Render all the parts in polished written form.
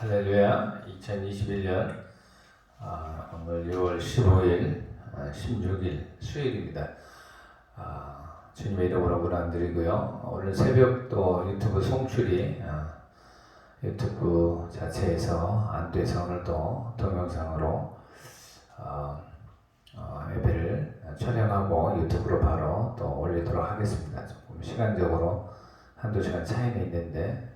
할렐루야. 2021년 오늘 6월 15일 16일 수요일입니다. 주님의 이름으로 문안드리고요. 오늘 새벽도 유튜브 송출이 유튜브 자체에서 안 돼서 오늘도 동영상으로 예배를 촬영하고 유튜브로 바로 또 올리도록 하겠습니다. 조금 시간적으로 한두 시간 차이는 있는데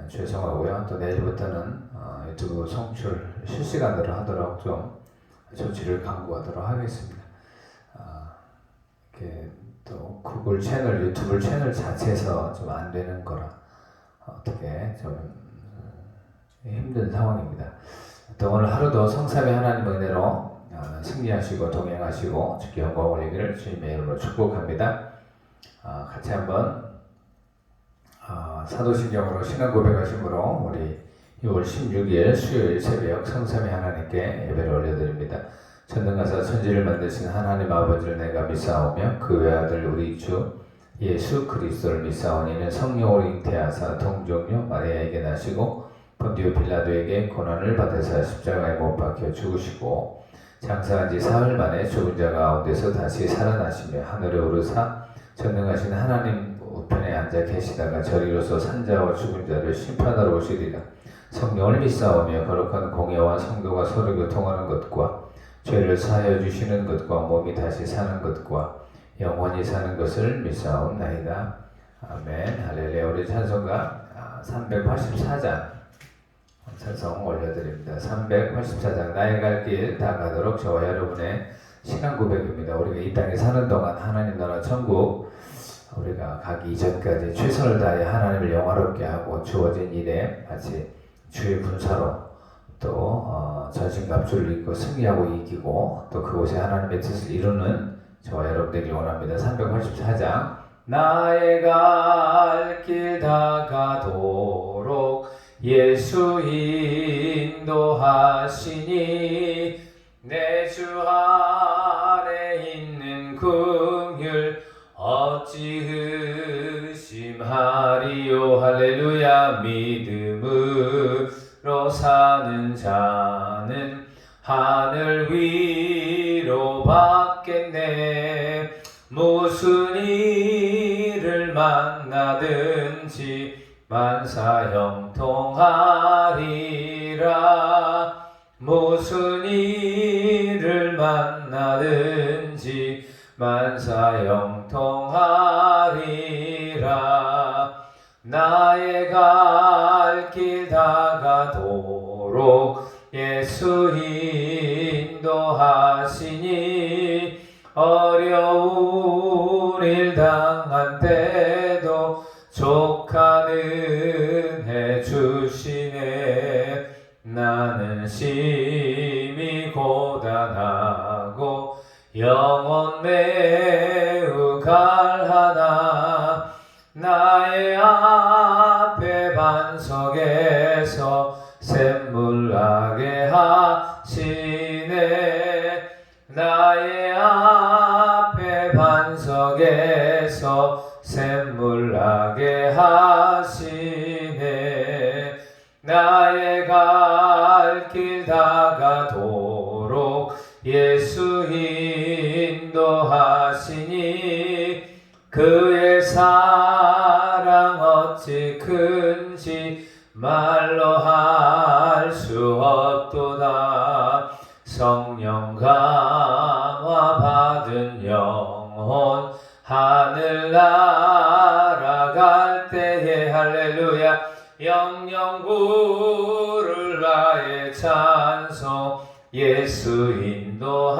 죄송하고요. 또 내일부터는 유튜브 송출 실시간으로 하도록 좀 조치를 강구하도록 하겠습니다. 이렇게 또 구글 채널, 유튜브 채널 자체에서 좀 안 되는 거라 어떻게 좀 힘든 상황입니다. 또 오늘 하루도 성삼위 하나님 은혜로 승리하시고 동행하시고 주께 영광 올리기를 주님의 이름으로 축복합니다. 같이 한번 사도신경으로 신앙 고백하심으로 우리 6월 16일 수요일 새벽 성삼위 하나님께 예배를 올려드립니다. 전능하사 천지를 만드신 하나님 아버지를 내가 믿사오며 그 외아들 우리 주 예수 그리스도를 믿사오니 이는 성령으로 잉태하사 동정녀 마리아에게 나시고 본디오 빌라도에게 고난을 받으사 십자가에 못 박혀 죽으시고 장사한 지 사흘 만에 죽은 자 가운데서 다시 살아나시며 하늘에 오르사 전능하신 하나님 우편에 앉아 계시다가 저리로서 산자와 죽은 자를 심판하러 오시리라. 성령을 믿사오며 거룩한 공예와 성도가 서로 교통하는 것과 죄를 사하여 주시는 것과 몸이 다시 사는 것과 영원히 사는 것을 믿사옵나이다. 아멘. 할렐루야. 우리 찬송가 384장 찬송 올려드립니다. 384장 나의 갈 길 다 가도록 저와 여러분의 시간 고백입니다. 우리가 이 땅에 사는 동안 하나님 나라 천국 우리가 가기 이전까지 최선을 다해 하나님을 영화롭게 하고 주어진 일에 마치 주의 군사로 또 전신갑주를 입고 승리하고 이기고 또 그곳에 하나님의 뜻을 이루는 저와 여러분들이 원합니다. 384장 나의 갈 길 다 가도록 예수 인도하시니 내 주 아래 있는 긍휼 어찌 의심하리요. 할렐루야. 믿음으로 사는 자는 하늘 위로 받겠네. 무슨 일을 만나든지 만사 형통하리라. 무슨 일을 만나든지 만사 형통하리라. 나의 갈 길 다 가도록 예수 인도하시니 어려운 일 당한 때도 족한 은혜 주시네. 나는 심히 고단하고 영혼 매우 갈하나 나의 앞에 반석에서 샘물 나게 하시네. 나의 앞에 반석에서 샘물 나게 하시네. 나의 갈 길 다 가도록 예수 인도하시니 그의 사랑 어찌 큰지 말로 할 수 없도다. 성령 감화 받은 영혼 하늘 날아갈 때에 할렐루야 영영 부를 나의 찬송 예수 인도하셨네.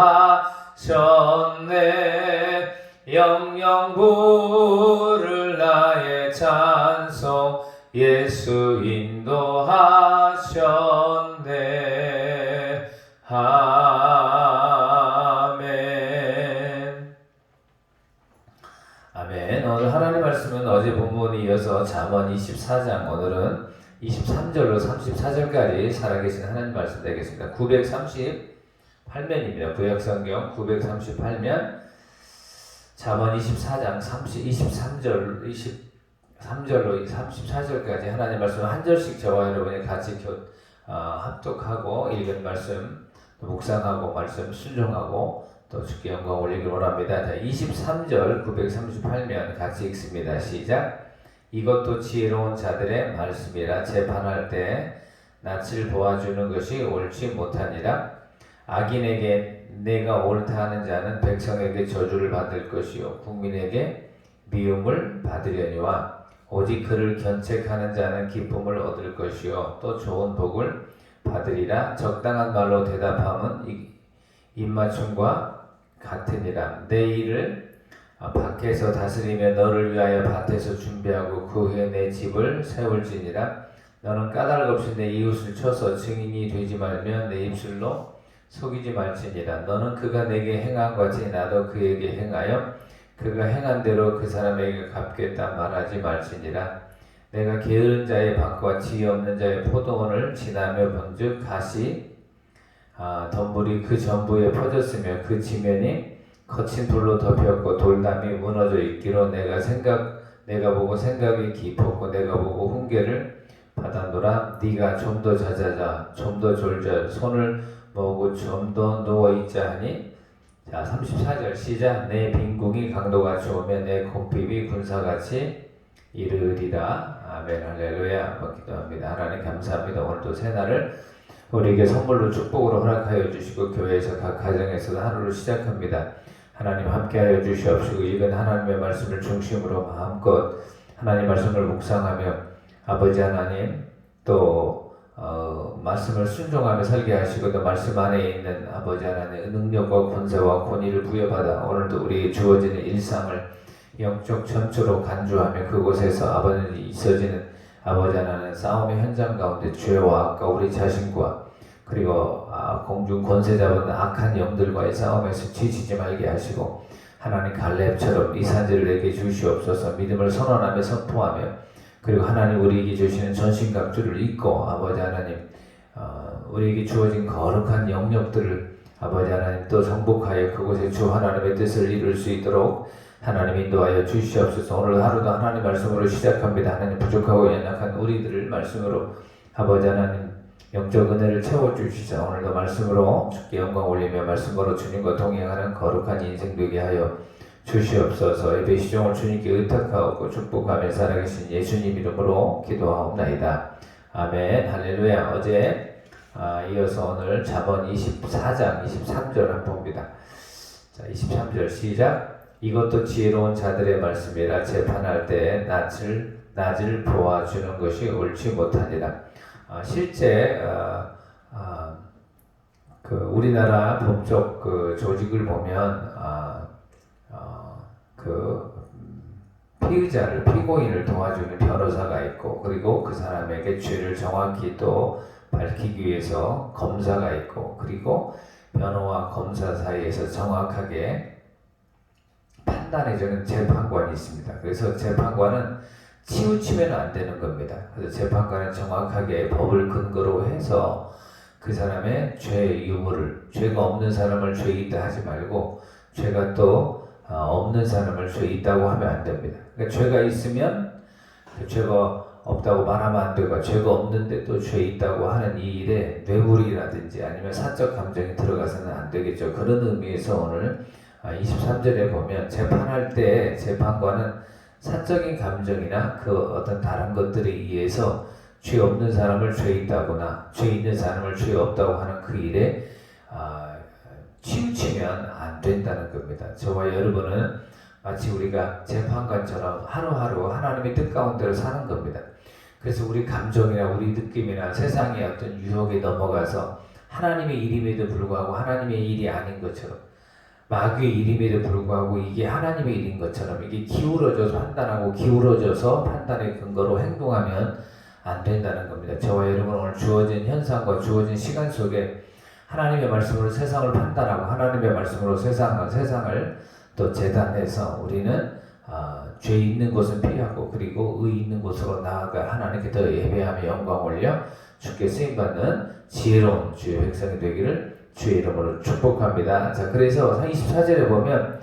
영영 부를 나의 찬송 예수 인도하셨네. 아멘. 아멘. 오늘 하나님 말씀은 어제 본문에 이어서 잠언 24장 오늘은 23절로 34절까지 살아계신 하나님 말씀 되겠습니다. 938면입니다. 구약성경 938면 잠언 24장 23절 3절로 34절까지 하나님 말씀 한 절씩 저와 여러분이 같이 합독하고 읽은 말씀 묵상하고 말씀 순종하고 또 주께 영광 올리길 원합니다. 자, 23절 938면 같이 읽습니다. 시작. 이것도 지혜로운 자들의 말씀이라 재판할 때 낯을 보아주는 것이 옳지 못하니라. 악인에게 내가 옳다 하는 자는 백성에게 저주를 받을 것이요 국민에게 미움을 받으려니와 오직 그를 견책하는 자는 기쁨을 얻을 것이요 또 좋은 복을 받으리라. 적당한 말로 대답함은 입맞춤과 같으니라. 내 일을 밖에서 다스리며 너를 위하여 밭에서 준비하고 그 후에 내 집을 세울지니라. 너는 까닭 없이 내 이웃을 쳐서 증인이 되지 말며 내 입술로 속이지 말지니라. 너는 그가 내게 행한 같이 나도 그에게 행하여 그가 행한 대로 그 사람에게 갚겠다 말하지 말지니라. 내가 게으른 자의 밭과 지혜 없는 자의 포도원을 지나며 본즉 가시 덤불이 그 전부에 퍼졌으며 그 지면이 거친 돌로 덮였고 돌담이 무너져 있기로 내가 보고 생각이 깊었고 내가 보고 훈계를 받았노라. 네가 좀 더 자자자 좀 더 졸자 손을 모으고 좀 더 누워있자 하니. 자, 34절 시작. 내 빈궁이 강도같이 오면 내 곰핍이 군사같이 이르리라. 아멘. 할렐루야. 한번 기도합니다. 하나님 감사합니다. 오늘도 새날을 우리에게 선물로 축복으로 허락하여 주시고 교회에서 각 가정에서도 하루를 시작합니다. 하나님 함께하여 주시옵시고 읽은 하나님의 말씀을 중심으로 마음껏 하나님 말씀을 묵상하며 아버지 하나님 또 말씀을 순종하며 살게 하시고 또 말씀 안에 있는 아버지 하나님의 능력과 권세와 권위를 부여받아 오늘도 우리의 주어지는 일상을 영적 전초로 간주하며 그곳에서 아버지 있어지는 아버지 하나님 싸움의 현장 가운데 죄와 악과 우리 자신과 그리고 공중 권세 잡은 악한 영들과의 싸움에서 지치지 말게 하시고 하나님 갈렙처럼 이 산지를 내게 주시옵소서. 믿음을 선언하며 선포하며 그리고 하나님 우리에게 주시는 전신갑주를 입고 아버지 하나님 우리에게 주어진 거룩한 영역들을 아버지 하나님 또 정복하여 그곳에 주 하나님의 뜻을 이룰 수 있도록 하나님 인도하여 주시옵소서. 오늘 하루도 하나님 말씀으로 시작합니다. 하나님 부족하고 연약한 우리들을 말씀으로 아버지 하나님 영적 은혜를 채워주시자. 오늘도 말씀으로 주께 영광 올리며 말씀으로 주님과 동행하는 거룩한 인생 되게 하여 주시옵소서. 예배 시종을 주님께 의탁하고 축복하며 살아계신 예수님 이름으로 기도하옵나이다. 아멘. 할렐루야. 어제 이어서 오늘 잠언 24장 23절 한번 봅니다. 자, 23절 시작. 이것도 지혜로운 자들의 말씀이라 재판할 때 낯을 보아주는 것이 옳지 못하니라. 실제 그 우리나라 법적 그 조직을 보면 그 피고인을 도와주는 변호사가 있고 그리고 그 사람에게 죄를 정확히 또 밝히기 위해서 검사가 있고 그리고 변호와 검사 사이에서 정확하게 판단해주는 재판관이 있습니다. 그래서 재판관은 치우치면 안 되는 겁니다. 그래서 재판관은 정확하게 법을 근거로 해서 그 사람의 죄의 유무를 죄가 없는 사람을 죄 있다 하지 말고 죄가 또 없는 사람을 죄 있다고 하면 안 됩니다. 그러니까 죄가 있으면 그 죄가 없다고 말하면 안 되고 죄가 없는데 또 죄 있다고 하는 이 일에 뇌물이라든지 아니면 사적 감정이 들어가서는 안 되겠죠. 그런 의미에서 오늘 23절에 보면 재판할 때 재판관은 사적인 감정이나 그 어떤 다른 것들에 의해서 죄 없는 사람을 죄 있다거나 죄 있는 사람을 죄 없다고 하는 그 일에 치우치면 안 된다는 겁니다. 저와 여러분은 마치 우리가 재판관처럼 하루하루 하나님의 뜻 가운데로 사는 겁니다. 그래서 우리 감정이나 우리 느낌이나 세상의 어떤 유혹에 넘어가서 하나님의 일임에도 불구하고 하나님의 일이 아닌 것처럼 마귀의 일임에도 불구하고 이게 하나님의 일인 것처럼 이게 기울어져서 판단하고 기울어져서 판단의 근거로 행동하면 안 된다는 겁니다. 저와 여러분 오늘 주어진 현상과 주어진 시간 속에 하나님의 말씀으로 세상을 판단하고 하나님의 말씀으로 세상을 또 재단해서 우리는 죄 있는 곳은 피하고 그리고 의 있는 곳으로 나아가 하나님께 더 예배하며 영광 올려 주께 쓰임받는 지혜로운 주의 백성이 되기를 주의 이름으로 축복합니다. 자, 그래서 24절에 보면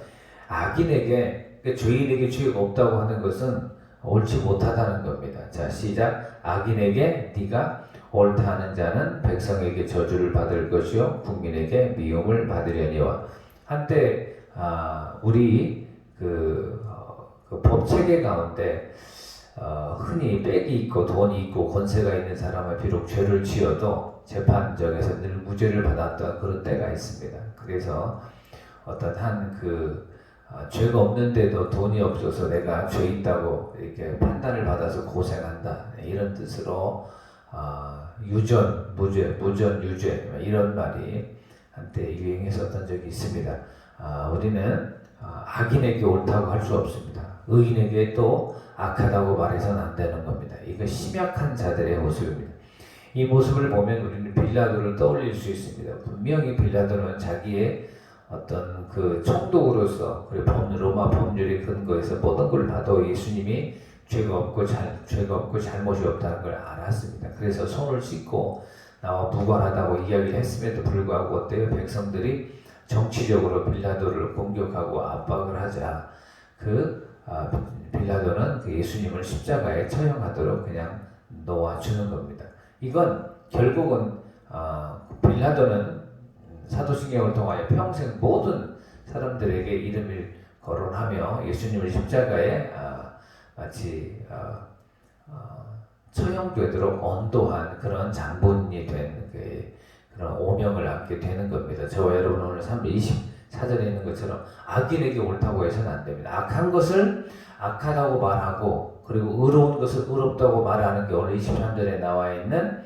악인에게 죄인에게 죄가 없다고 하는 것은 옳지 못하다는 겁니다. 자, 시작. 악인에게 네가 옳다 하는 자는 백성에게 저주를 받을 것이요 국민에게 미움을 받으려니와. 한때 우리 그 법체계 가운데 흔히 빽이 있고 돈이 있고 권세가 있는 사람은 비록 죄를 지어도 재판정에서 늘 무죄를 받았던 그런 때가 있습니다. 그래서 어떤 죄가 없는데도 돈이 없어서 내가 죄 있다고 이렇게 판단을 받아서 고생한다, 이런 뜻으로 유전, 무죄, 무전, 유죄, 이런 말이 한때 유행했었던 적이 있습니다. 우리는 악인에게 옳다고 할 수 없습니다. 의인에게 또 악하다고 말해서는 안 되는 겁니다. 이거 심약한 자들의 모습입니다. 이 모습을 보면 우리는 빌라도를 떠올릴 수 있습니다. 분명히 빌라도는 자기의 어떤 그 총독으로서, 그리고 로마 법률에 근거해서 모든 걸 봐도 예수님이 죄가 없고 잘못이 없다는 걸 알았습니다. 그래서 손을 씻고 나와 무관하다고 이야기를 했음에도 불구하고 어때요? 백성들이 정치적으로 빌라도를 공격하고 압박을 하자 빌라도는 그 예수님을 십자가에 처형하도록 그냥 놓아주는 겁니다. 이건 결국은 빌라도는 사도신경을 통하여 평생 모든 사람들에게 이름을 거론하며 예수님을 십자가에 마치 처형되도록 언도한 그런 장본인이 된 그런 오명을 안게 되는 겁니다. 저와 여러분 오늘 324절에 있는 것처럼 악인에게 옳다고 해서는 안 됩니다. 악한 것을 악하다고 말하고, 그리고 의로운 것을 의롭다고 말하는 게 오늘 23절에 나와 있는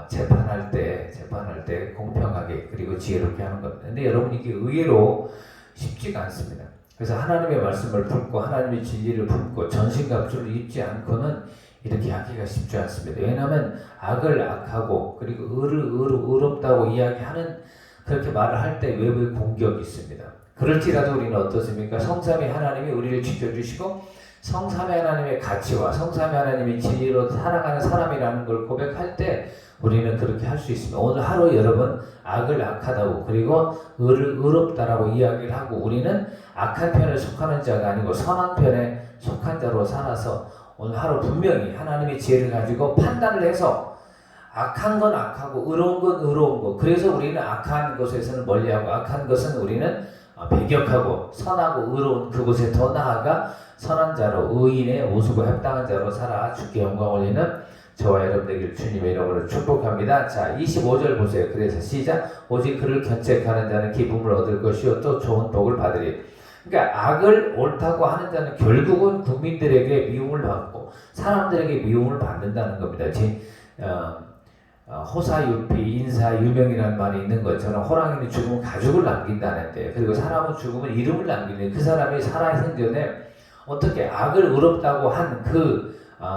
재판할 때 공평하게 그리고 지혜롭게 하는 겁니다. 근데 여러분, 이게 의외로 쉽지가 않습니다. 그래서 하나님의 말씀을 품고 하나님의 진리를 품고 전신갑주를 입지 않고는 이렇게 하기가 쉽지 않습니다. 왜냐하면 악을 악하고 그리고 의를 의롭다고 이야기하는, 그렇게 말을 할 때 외부의 공격이 있습니다. 그럴지라도 우리는 어떻습니까? 성삼위 하나님이 우리를 지켜주시고 성삼위 하나님의 가치와 성삼위 하나님의 진리로 살아가는 사람이라는 걸 고백할 때 우리는 그렇게 할 수 있습니다. 오늘 하루 여러분 악을 악하다고 그리고 의를 의롭다라고 이야기를 하고, 우리는 악한 편에 속하는 자가 아니고 선한 편에 속한 자로 살아서 오늘 하루 분명히 하나님의 지혜를 가지고 판단을 해서 악한 건 악하고 의로운 건 의로운 거, 그래서 우리는 악한 것에서는 멀리하고 악한 것은 우리는 배격하고 선하고 의로운 그곳에 더 나아가 선한 자로 의인의 오수고 합당한 자로 살아 주께 영광 올리는 저와 여러분 되길 주님의 이름으로 축복합니다. 자, 25절 보세요. 그래서 시작. 오직 그를 견책하는 자는 기쁨을 얻을 것이요 또 좋은 복을 받으리. 그러니까 악을 옳다고 하는 자는 결국은 국민들에게 미움을 받고 사람들에게 미움을 받는다는 겁니다. 호사유피 인사유명이라는 말이 있는 것처럼 호랑이는 죽으면 가죽을 남긴다는데, 그리고 사람은 죽으면 이름을 남기는, 그 사람이 살아생전에 어떻게 악을 의롭다고 한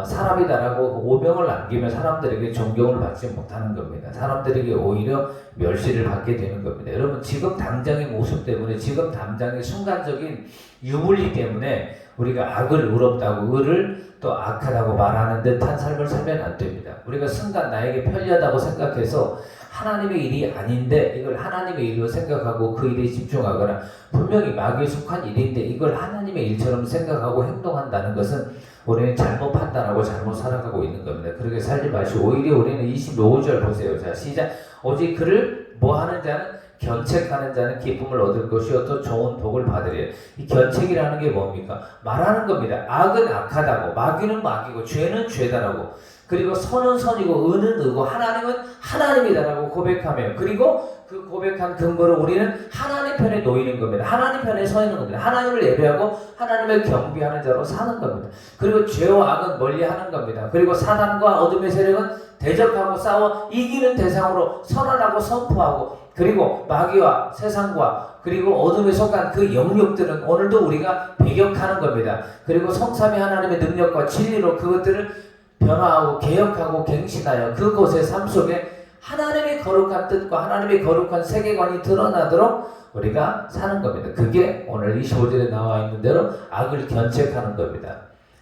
사람이다라고 오명을 남기면 사람들에게 존경을 받지 못하는 겁니다. 사람들에게 오히려 멸시를 받게 되는 겁니다. 여러분, 지금 당장의 모습 때문에, 지금 당장의 순간적인 유불리 때문에 우리가 악을 의롭다고 의를 또 악하다고 말하는 듯한 삶을 살면 안 됩니다. 우리가 순간 나에게 편리하다고 생각해서 하나님의 일이 아닌데 이걸 하나님의 일로 생각하고 그 일에 집중하거나, 분명히 마귀에 속한 일인데 이걸 하나님의 일처럼 생각하고 행동한다는 것은 우리는 잘못 판단하고 잘못 살아가고 있는 겁니다. 그렇게 살지 마시고 오히려 우리는 25절 보세요. 자, 시작. 오직 그를 뭐 하는 자는, 견책하는 자는 기쁨을 얻을 것이요 또 좋은 복을 받으리라. 이 견책이라는 게 뭡니까? 말하는 겁니다. 악은 악하다고, 마귀는 마귀고, 죄는 죄다라고, 그리고 선은 선이고 의는 의고 하나님은 하나님이다라고 고백하며, 그리고 그 고백한 근거로 우리는 하나님 편에 놓이는 겁니다. 하나님 편에 서 있는 겁니다. 하나님을 예배하고 하나님을 경배하는 자로 사는 겁니다. 그리고 죄와 악은 멀리하는 겁니다. 그리고 사단과 어둠의 세력은 대적하고 싸워 이기는 대상으로 선언하고 선포하고, 그리고 마귀와 세상과 그리고 어둠에 속한 그 영역들은 오늘도 우리가 배격하는 겁니다. 그리고 성삼위 하나님의 능력과 진리로 그것들을 변화하고 개혁하고 갱신하여 그곳의 삶 속에 하나님의 거룩한 뜻과 하나님의 거룩한 세계관이 드러나도록 우리가 사는 겁니다. 그게 오늘 25절에 나와 있는 대로 악을 견책하는 겁니다.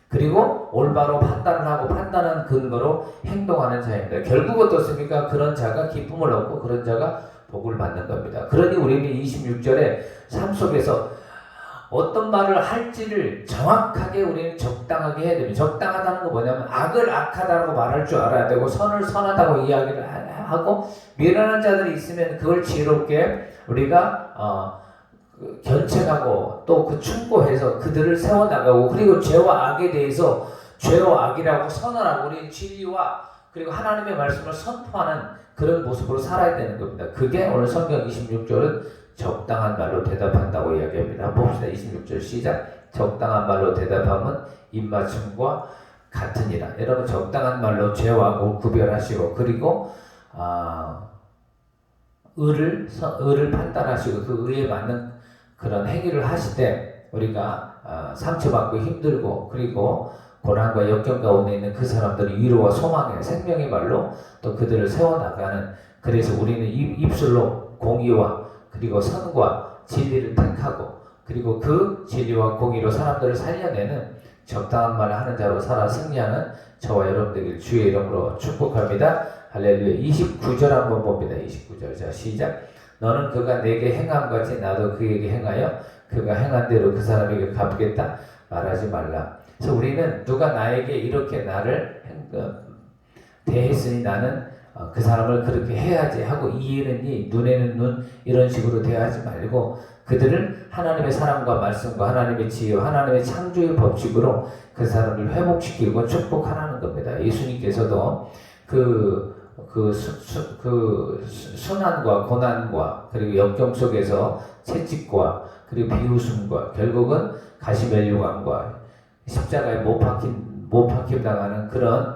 그리고 올바로 판단을 하고 판단한 근거로 행동하는 자입니다. 결국 어떻습니까? 그런 자가 기쁨을 얻고 그런 자가 복을 받는 겁니다. 그러니 우리는 26절에 삶 속에서 어떤 말을 할지를 정확하게 우리는 적당하게 해야 됩니다. 적당하다는 거 뭐냐면 악을 악하다고 말할 줄 알아야 되고 선을 선하다고 이야기를 하고 미련한 자들이 있으면 그걸 지혜롭게 우리가 견책하고 또 그 충고해서 그들을 세워나가고 그리고 죄와 악에 대해서 죄와 악이라고 선언하고 우리는 진리와 그리고 하나님의 말씀을 선포하는 그런 모습으로 살아야 되는 겁니다. 그게 오늘 성경 26절은 적당한 말로 대답한다고 이야기합니다. 한번 봅시다. 26절 시작. 적당한 말로 대답하면 입맞춤과 같으니라. 여러분 적당한 말로 죄와 악을 구별하시고 그리고 의를 판단하시고 그 의에 맞는 그런 행위를 하실 때 우리가 상처받고 힘들고 그리고 고난과 역경 가운데 있는 그 사람들의 위로와 소망의 생명의 말로 또 그들을 세워나가는 그래서 우리는 입술로 공의와 그리고 선과 진리를 택하고 그리고 그 진리와 공의로 사람들을 살려내는 적당한 말을 하는 자로 살아 승리하는 저와 여러분들에게 주의 이름으로 축복합니다. 할렐루야. 29절 한번 봅니다. 29절 자 시작. 너는 그가 내게 행함같이 나도 그에게 행하여 그가 행한 대로 그 사람에게 갚겠다 말하지 말라. 그래서 우리는 누가 나에게 이렇게 나를 대했으니 나는 그 사람을 그렇게 해야지 하고 이에는 이 눈에는 눈 이런 식으로 대하지 말고 그들을 하나님의 사랑과 말씀과 하나님의 지혜와 하나님의 창조의 법칙으로 그 사람을 회복시키고 축복하라는 겁니다. 예수님께서도 순환과 고난과 그리고 역경 속에서 채찍과 그리고 비웃음과 결국은 가시면류관과 십자가에 못 박힘 당하는 그런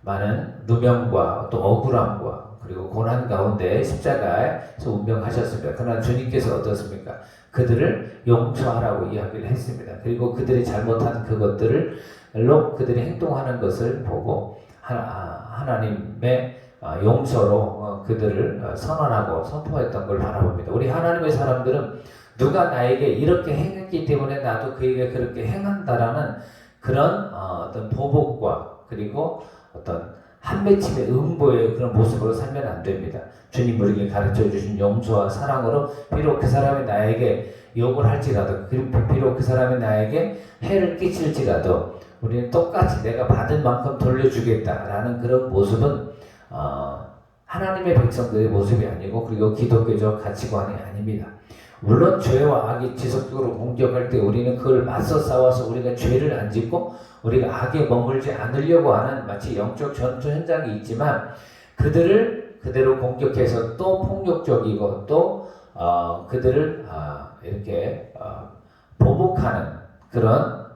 많은 누명과 또 억울함과 그리고 고난 가운데 십자가에서 운명하셨습니다. 그러나 주님께서 어떻습니까? 그들을 용서하라고 이야기를 했습니다. 그리고 그들이 잘못한 그것들로 그들이 행동하는 것을 보고 하나님의 용서로 그들을 선언하고 선포했던 걸 바라봅니다. 우리 하나님의 사람들은 누가 나에게 이렇게 행했기 때문에 나도 그에게 그렇게 행한다라는 그런 어떤 보복과 그리고 어떤 한맺힘의 음보의 그런 모습으로 살면 안 됩니다. 주님 우리에게 가르쳐 주신 용서와 사랑으로 비록 그 사람이 나에게 욕을 할지라도 비록 그 사람이 나에게 해를 끼칠지라도 우리는 똑같이 내가 받은 만큼 돌려주겠다라는 그런 모습은 하나님의 백성들의 모습이 아니고 그리고 기독교적 가치관이 아닙니다. 물론 죄와 악이 지속적으로 공격할 때 우리는 그걸 맞서 싸워서 우리가 죄를 안 짓고 우리가 악에 머물지 않으려고 하는 마치 영적 전투 현장이 있지만 그들을 그대로 공격해서 또 폭력적이고 또 그들을 이렇게 보복하는 그런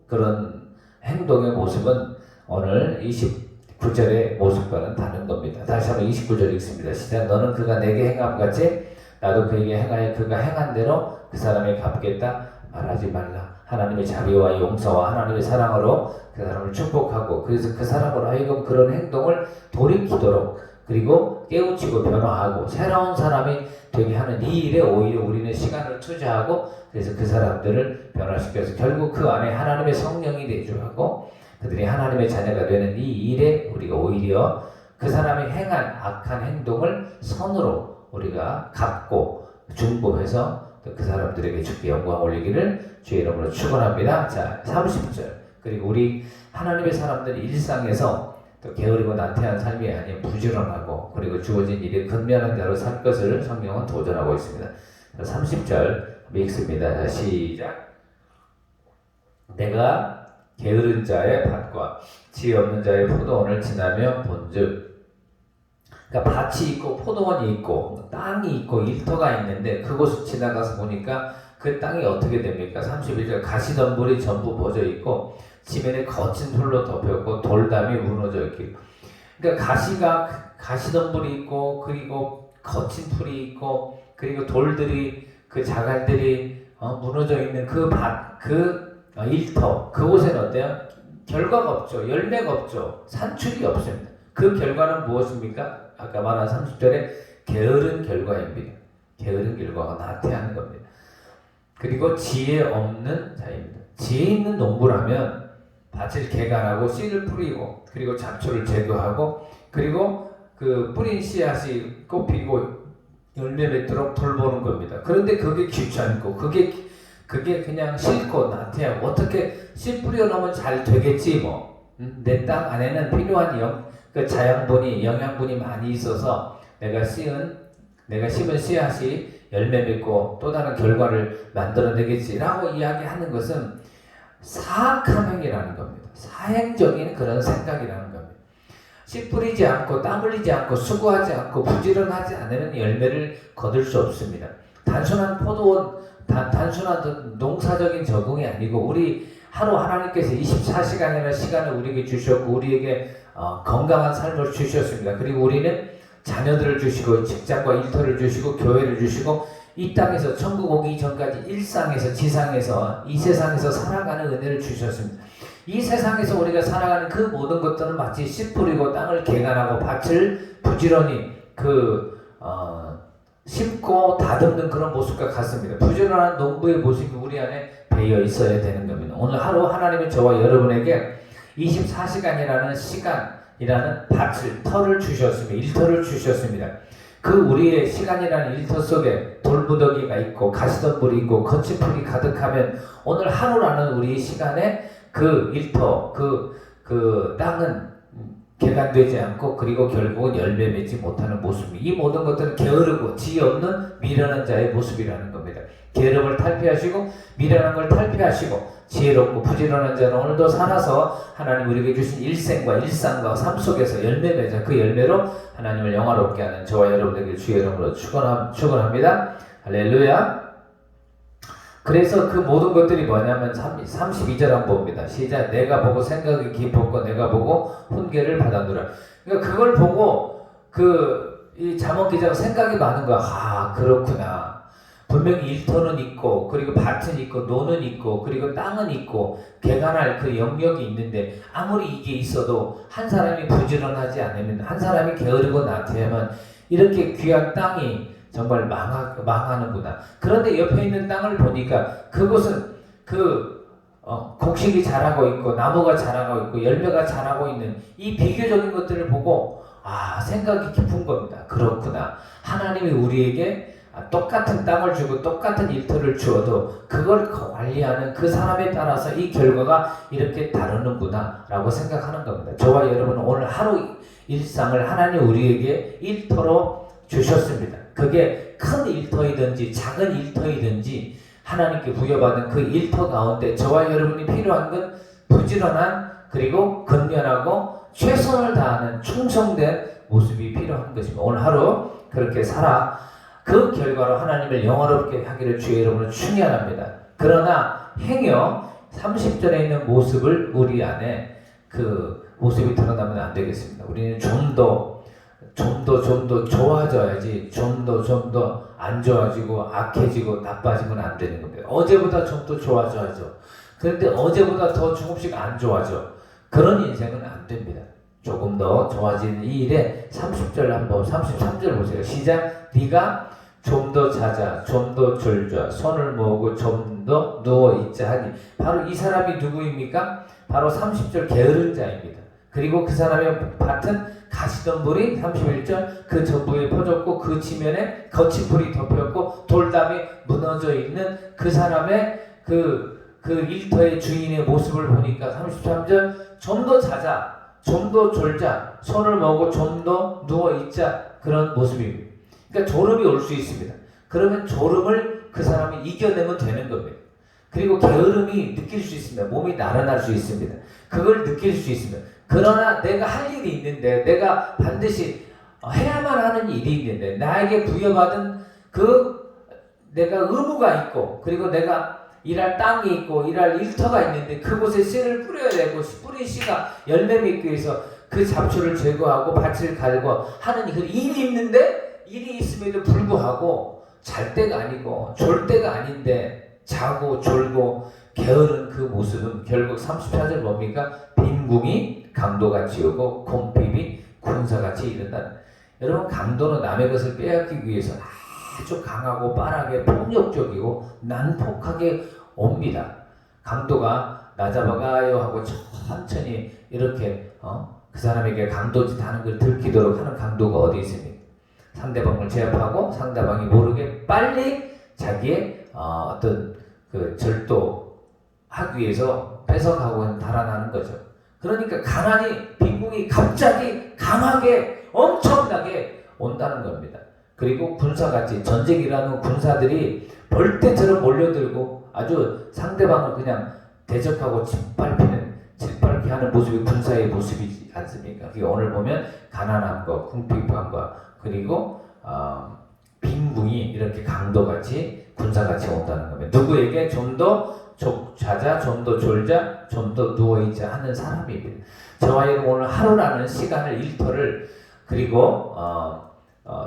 그런 행동의 모습은 오늘 29절의 모습과는 다른 겁니다. 다시 한번 29절 읽습니다. 시작. 너는 그가 내게 행함같이 나도 그에게 행하여 그가 행한 대로 그 사람에게 갚겠다 말하지 말라. 하나님의 자비와 용서와 하나님의 사랑으로 그 사람을 축복하고 그래서 그 사람으로 하여금 그런 행동을 돌이키도록 그리고 깨우치고 변화하고 새로운 사람이 되게 하는 이 일에 오히려 우리는 시간을 투자하고 그래서 그 사람들을 변화시켜서 결국 그 안에 하나님의 성령이 내주하고 그들이 하나님의 자녀가 되는 이 일에 우리가 오히려 그 사람이 행한 악한 행동을 선으로 우리가 갚고 중보해서 그 사람들에게 주께 영광 올리기를 주의 이름으로 축원합니다. 자, 30절. 그리고 우리 하나님의 사람들이 일상에서 또 게으르고 나태한 삶이 아닌 부지런하고 그리고 주어진 일에 근면한 자로 살 것을 성경은 도전하고 있습니다. 자, 30절 읽습니다. 자, 시작. 내가 게으른 자의 밭과 지혜 없는 자의 포도원을 지나며 본즉 그러니까 밭이 있고 포도원이 있고 땅이 있고 일터가 있는데 그곳을 지나가서 보니까 그 땅이 어떻게 됩니까? 31절 가시덤불이 전부 벗어 있고 지면에 거친 풀로 덮였고 돌담이 무너져 있고 그러니까 가시덤불이 있고 그리고 거친 풀이 있고 그리고 돌들이 그 자갈들이 무너져 있는 그 밭, 일터 그곳에는 어때요? 결과가 없죠. 열매가 없죠. 산출이 없습니다. 그 결과는 무엇입니까? 아까 말한 30절에 게으른 결과입니다. 게으른 결과가 나태하는 겁니다. 그리고 지혜 없는 자입니다. 지혜 있는 농부라면 밭을 개간하고 씨를 뿌리고 그리고 잡초를 제거하고 그리고 그 뿌린 씨앗이 꽃피고 열매 맺도록 돌보는 겁니다. 그런데 그게 귀찮고 그게 그냥 싫고 나한테 어떻게 씨 뿌려 놓으면 잘 되겠지 뭐. 내 땅 안에는 필요한 그 자양분이 영양분이 많이 있어서 내가 심은 씨앗이 열매 맺고 또 다른 결과를 만들어내겠지라고 이야기하는 것은 사악함행이라는 겁니다. 사행적인 그런 생각이라는 겁니다. 씨 뿌리지 않고 땀 흘리지 않고 수고하지 않고 부지런하지 않으면 열매를 거둘 수 없습니다. 단순한 단순한 농사적인 적응이 아니고 우리 하루 하나님께서 24시간이나 시간을 우리에게 주셨고 우리에게 건강한 삶을 주셨습니다. 그리고 우리는 자녀들을 주시고 직장과 일터를 주시고 교회를 주시고 이 땅에서 천국 오기 전까지 일상에서 지상에서 이 세상에서 살아가는 은혜를 주셨습니다. 이 세상에서 우리가 살아가는 그 모든 것들은 마치 씨 뿌리고 땅을 개간하고 밭을 부지런히 심고 다듬는 그런 모습과 같습니다. 부지런한 농부의 모습이 우리 안에 배어 있어야 되는 겁니다. 오늘 하루 하나님은 저와 여러분에게 24시간이라는 시간이라는 터를 주셨습니다. 일터를 주셨습니다. 그 우리의 시간이라는 일터 속에 돌무더기가 있고 가시덤불이 있고 거치풀이 가득하면 오늘 하루라는 우리 시간에 그 일터, 그 땅은 개간되지 않고 그리고 결국은 열매 맺지 못하는 모습이 이 모든 것들은 게으르고 지혜 없는 미련한 자의 모습이라는 겁니다. 게으름을 탈피하시고 미련한 걸 탈피하시고 지혜롭고 부지런한 자는 오늘도 살아서 하나님 우리에게 주신 일생과 일상과 삶 속에서 열매 맺어 그 열매로 하나님을 영화롭게 하는 저와 여러분에게 주의 이름으로 축원합니다. 할렐루야. 그래서 그 모든 것들이 뭐냐면 32절 한번 봅니다. 시작. 내가 보고 생각이 깊었고 내가 보고 훈계를 받았노라. 그러니까 그걸 보고 이 잠언 기자가 생각이 많은 거야. 아 그렇구나. 분명히 일터는 있고 그리고 밭은 있고 노는 있고 그리고 땅은 있고 개간할 그 영역이 있는데 아무리 이게 있어도 한 사람이 부지런하지 않으면 한 사람이 게으르고 나태하면 이렇게 귀한 땅이 정말 망하는구나. 그런데 옆에 있는 땅을 보니까 그곳은 곡식이 자라고 있고 나무가 자라고 있고 열매가 자라고 있는 이 비교적인 것들을 보고 생각이 깊은 겁니다. 그렇구나. 하나님이 우리에게 똑같은 땅을 주고 똑같은 일터를 주어도 그걸 관리하는 그 사람에 따라서 이 결과가 이렇게 다르는구나 라고 생각하는 겁니다. 저와 여러분은 오늘 하루 일상을 하나님 우리에게 일터로 주셨습니다. 그게 큰 일터이든지 작은 일터이든지 하나님께 부여받은 그 일터 가운데 저와 여러분이 필요한 건 부지런한 그리고 근면하고 최선을 다하는 충성된 모습이 필요한 것입니다. 오늘 하루 그렇게 살아 그 결과로 하나님을 영화롭게 하기를 주의 이름으로 축원합니다. 그러나 행여 30절에 있는 모습을 우리 안에 그 모습이 드러나면 안 되겠습니다. 우리는 좀 더 좋아져야지 좀 더 안 좋아지고 악해지고 나빠지면 안 되는 겁니다. 어제보다 좀 더 좋아져야죠. 그런데 어제보다 더 조금씩 안 좋아져. 그런 인생은 안 됩니다. 조금 더 좋아지는 이 일에 30절 한번 33절 보세요. 시작. 네가 좀 더 자자 좀 더 졸자 손을 모으고 좀 더 누워있자 하니 바로 이 사람이 누구입니까? 바로 30절 게으른 자입니다. 그리고 그 사람의 밭은 가시덤불이 31절 그 전부에 퍼졌고 그 지면에 거치풀이 덮였고 돌담이 무너져 있는 그 사람의 그 일터의 주인의 모습을 보니까 33절 좀 더 자자 좀 더 졸자 손을 모으고 좀 더 누워있자 그런 모습입니다. 그러니까 졸음이 올 수 있습니다. 그러면 졸음을 그 사람이 이겨내면 되는 겁니다. 그리고 게으름이 느낄 수 있습니다. 몸이 나른할 수 있습니다. 그걸 느낄 수 있습니다. 그러나 내가 할 일이 있는데 내가 반드시 해야만 하는 일이 있는데 나에게 부여받은 내가 의무가 있고 그리고 내가 일할 땅이 있고 일할 일터가 있는데 그곳에 씨를 뿌려야 되고 뿌린 씨가 열매 맺기 위해서 그 잡초를 제거하고 밭을 갈고 하는 그 일이 있는데 일이 있음에도 불구하고 잘 때가 아니고 졸 때가 아닌데 자고 졸고 게으른 그 모습은 결국 34절 뭡니까? 빈궁이 강도같이 오고 곰핍이 군사같이 이른다. 여러분 강도는 남의 것을 빼앗기기 위해서 아주 강하고 빠르게 폭력적이고 난폭하게 옵니다. 강도가 나 잡아가요 하고 천천히 이렇게 그 사람에게 강도짓 하는 걸 들키도록 하는 강도가 어디 있습니까? 상대방을 제압하고 상대방이 모르게 빨리 자기의 어떤 그 절도하기 위해서 뺏어가고 달아나는 거죠. 그러니까 가난이 빈궁이 갑자기 강하게 엄청나게 온다는 겁니다. 그리고 군사같이 전쟁이라는 군사들이 벌떼처럼 몰려들고 아주 상대방을 그냥 대적하고 짓밟게 하는 모습이 군사의 모습이지 않습니까? 그러니까 오늘 보면 가난함과 궁핍함과 그리고 빈궁이 이렇게 강도같이 군사같이 온다는 겁니다. 누구에게 좀 더 자자, 좀 더 졸자, 좀 더 누워있자 하는 사람입니다. 저와 여러분 오늘 하루라는 시간을 일터를 그리고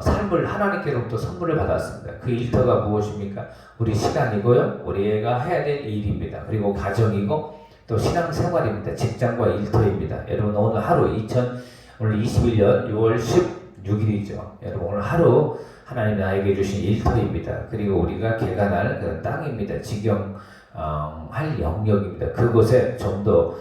삶을 하나님께로부터 선물을 받았습니다. 그 일터가 무엇입니까? 우리 시간이고요. 우리가 해야 될 일입니다. 그리고 가정이고 또 신앙생활입니다. 직장과 일터입니다. 여러분 오늘 하루 오늘 21년 6월 16일이죠. 여러분 오늘 하루 하나님 나에게 주신 일터입니다. 그리고 우리가 개간할 그 땅입니다. 직영할 영역입니다. 그곳에 좀 더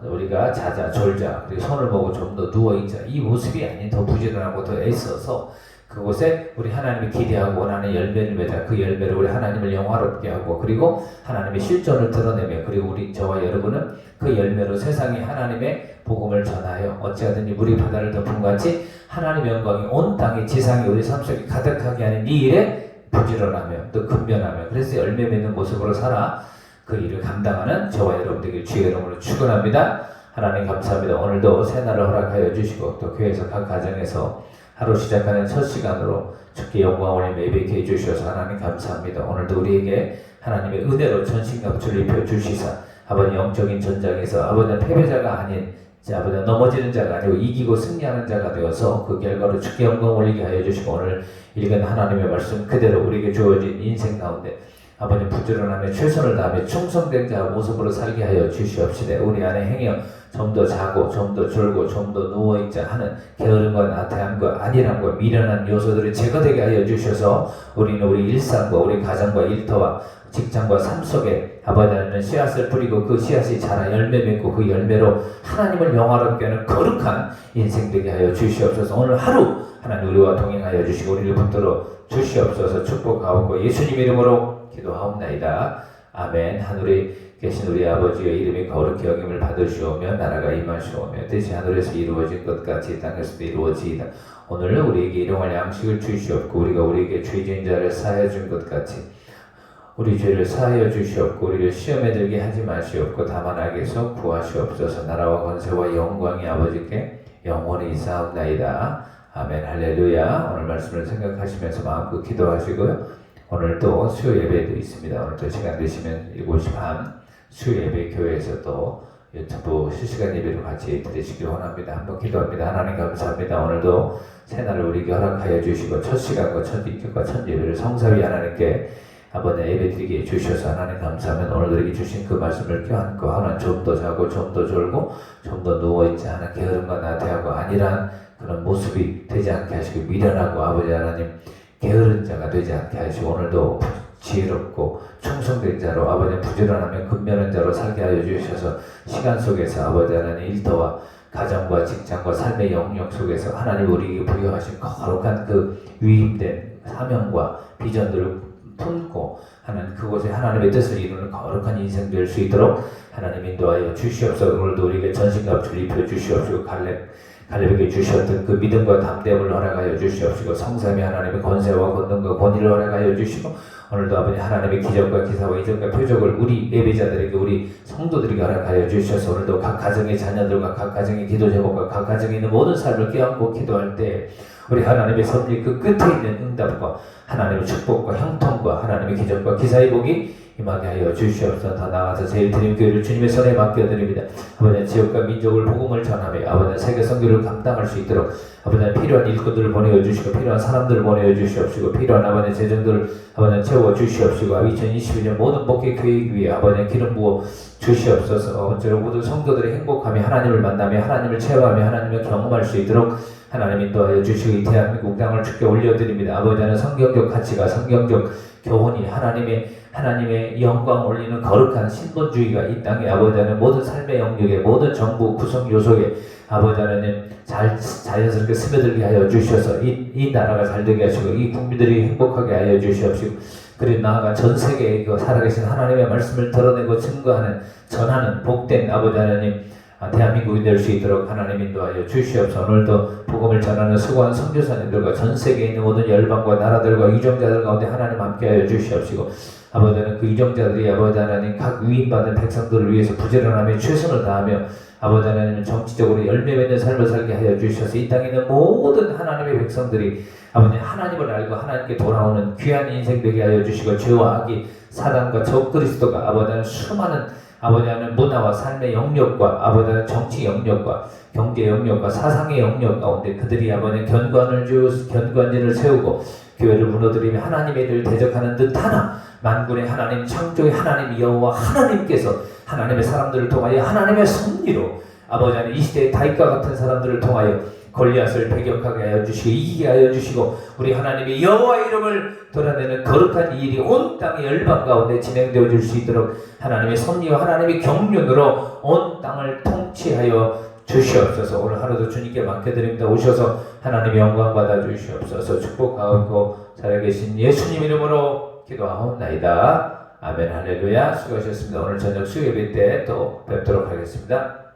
우리가 자자 졸자 그리고 손을 보고 좀 더 누워있자 이 모습이 아닌 더 부지런하고 더 애써서 그곳에 우리 하나님이 기대하고 원하는 열매를 맺어 그 열매로 우리 하나님을 영화롭게 하고 그리고 하나님의 실존을 드러내며 그리고 저와 여러분은 그 열매로 세상에 하나님의 복음을 전하여 어찌하든지 물이 바다를 덮은 것 같이 하나님의 영광이 온 땅에 지상에 우리 삶 속에 가득하게 하는 이 일에 부지런하며 또 근면하며 그래서 열매 맺는 모습으로 살아 그 일을 감당하는 저와 여러분들에게 주의 이름으로 축원합니다. 하나님 감사합니다. 오늘도 새날을 허락하여 주시고 또 교회에서 각 가정에서 하루 시작하는 첫 시간으로 주께 영광 올리며 예배케 해주셔서 하나님 감사합니다. 오늘도 우리에게 하나님의 은혜로 전신갑주를 입혀 주시사 아버지 영적인 전장에서 아버지는 패배자가 아닌 아버지는 넘어지는 자가 아니고 이기고 승리하는 자가 되어서 그 결과로 주께 영광 올리게 하여 주시고 오늘 읽은 하나님의 말씀 그대로 우리에게 주어진 인생 가운데 아버지 부지런하며 최선을 다하며 충성된 자 모습으로 살게 하여 주시옵시되 우리 안에 행여 좀 더 자고 좀 더 졸고 좀 더 누워있자 하는 게으름과 나태함과 안일함과 미련한 요소들을 제거되게 하여 주셔서 우리는 우리 일상과 우리 가정과 일터와 직장과 삶 속에 아버지 하나님은 씨앗을 뿌리고 그 씨앗이 자라 열매 맺고 그 열매로 하나님을 영화롭게 하는 거룩한 인생 되게 하여 주시옵소서. 오늘 하루 하나님 우리와 동행하여 주시고 우리를 붙들어 주시옵소서. 축복하옵고 예수님 이름으로 기도하옵나이다. 아멘. 하늘에 계신 우리 아버지의 이름이 거룩히 여김을 받으시오며 나라가 임하시오며 뜻이 하늘에서 이루어진 것 같이 땅에서도 이루어지이다. 오늘 우리에게 일용할 양식을 주시옵고 우리가 우리에게 죄진 자를 사하여 준 것 같이 우리 죄를 사하여 주시옵고 우리를 시험에 들게 하지 마시옵고 다만 악에서 구하시옵소서. 나라와 권세와 영광이 아버지께 영원히 있사옵나이다. 아멘. 할렐루야. 오늘 말씀을 생각하시면서 마음껏 기도하시고요. 오늘도 수요 예배도 있습니다. 오늘도 시간 되시면 7시 반 수요 예배 교회에서 또 유튜브 실시간 예배로 같이 드리시길 원합니다. 한번 기도합니다. 하나님 감사합니다. 오늘도 새날을 우리에게 허락하여 주시고 첫 시간과 첫 인격과 첫 예배를 성사위 하나님께 아버지 예배 드리게 주셔서 하나님 감사하면 오늘 우리에게 주신 그 말씀을 껴안고 하나님 좀 더 자고 좀 더 졸고 좀 더 누워있지 않은 게으름과 나태하고 아니란 그런 모습이 되지 않게 하시고 미련하고 아버지 하나님 게으른 자가 되지 않게 하시고 오늘도 지혜롭고 충성된 자로 아버지 부지런하며 근면한 자로 살게 하여 주셔서 시간 속에서 아버지 하나님 일터와 가정과 직장과 삶의 영역 속에서 하나님 우리에게 부여하신 거룩한 그 위임된 사명과 비전들을 품고 하나님 그곳에 하나님의 뜻을 이루는 거룩한 인생 될 수 있도록 하나님 인도하여 주시옵소서. 오늘도 우리에게 전신갑주를 입혀 주시옵시고 갈렙에게 주셨던 그 믿음과 담대함을 허락하여 주시옵시고 성삼위 하나님의 권세와 권능과 권위를 허락하여 주시고 오늘도 아버지 하나님의 기적과 기사와 이적과 표적을 우리 예배자들에게 우리 성도들에게 허락하여 주셔서 오늘도 각 가정의 자녀들과 각 가정의 기도 제목과 각 가정에 있는 모든 삶을 껴안고 기도할 때 우리 하나님의 섭리 그 끝에 있는 응답과 하나님의 축복과 형통과 하나님의 기적과 기사의 복이 임하게 하여 주시옵소서. 더 나아가서 제일 드림 교회를 주님의 손에 맡겨드립니다. 아버지 지역과 민족을 복음을 전하며 아버지 세계 선교를 감당할 수 있도록 아버지 필요한 일꾼들을 보내어 주시고 필요한 사람들을 보내어 주시옵시고 필요한 아버지 재정들을 아버지 채워 주시옵시고 2022년 모든 목회 계획 위에 아버지 기름 부어 주시옵소서. 어쩌로 모든 성도들이 행복하며 하나님을 만나며 하나님을 체험하며 하나님을 경험할 수 있도록 하나님 인도하여 주시고 이 대한민국 땅을 주께 올려드립니다. 아버지는 성경적 가치가 성경적 교훈이 하나님의 영광 올리는 거룩한 신본주의가 이 땅에 아버지는 모든 삶의 영역에 모든 정부 구성 요소에 아버지 하나님 자연스럽게 스며들게 하여 주셔서 이 나라가 잘 되게 하시고 이 국민들이 행복하게 하여 주시옵시고 그리고 나아가 전 세계에 그 살아계신 하나님의 말씀을 드러내고 증거하는 전하는 복된 아버지 하나님 대한민국이 될 수 있도록 하나님 인도하여 주시옵소서. 오늘도 복음을 전하는 수고한 선교사님들과 전 세계에 있는 모든 열방과 나라들과 이정자들 가운데 하나님 함께하여 주시옵시고 아버지는 그 이정자들이 아버지 하나님 각 위임받은 백성들을 위해서 부지런하며 최선을 다하며 아버지 하나님 정치적으로 열매 맺는 삶을 살게 하여 주셔서 이 땅에 있는 모든 하나님의 백성들이 아버님 하나님을 알고 하나님께 돌아오는 귀한 인생 되게 하여 주시고 죄와 악이 사단과 적그리스도가 아버지 하나님 수많은 아버지 하나님 문화와 삶의 영역과 아버지 하나님 정치 영역과 경제 영역과 사상의 영역 가운데 그들이 아버지 견관진을 세우고 교회를 무너뜨리며 하나님의 일을 대적하는 듯 하나 만군의 하나님 창조의 하나님 여호와 하나님께서 하나님의 사람들을 통하여 하나님의 섭리로 아버지 하나님 이 시대의 다윗과 같은 사람들을 통하여 골리앗을 배격하게 하여 주시고 이기게 하여 주시고 우리 하나님의 여호와 이름을 드러내는 거룩한 이 일이 온 땅의 열방 가운데 진행되어 줄 수 있도록 하나님의 섭리와 하나님의 경륜으로 온 땅을 통치하여 주시옵소서. 오늘 하루도 주님께 맡겨드립니다. 오셔서 하나님의 영광 받아 주시옵소서. 축복하고 살아계신 예수님 이름으로 기도하옵나이다. 아멘 할렐루야. 수고하셨습니다. 오늘 저녁 수요예배 때 또 뵙도록 하겠습니다.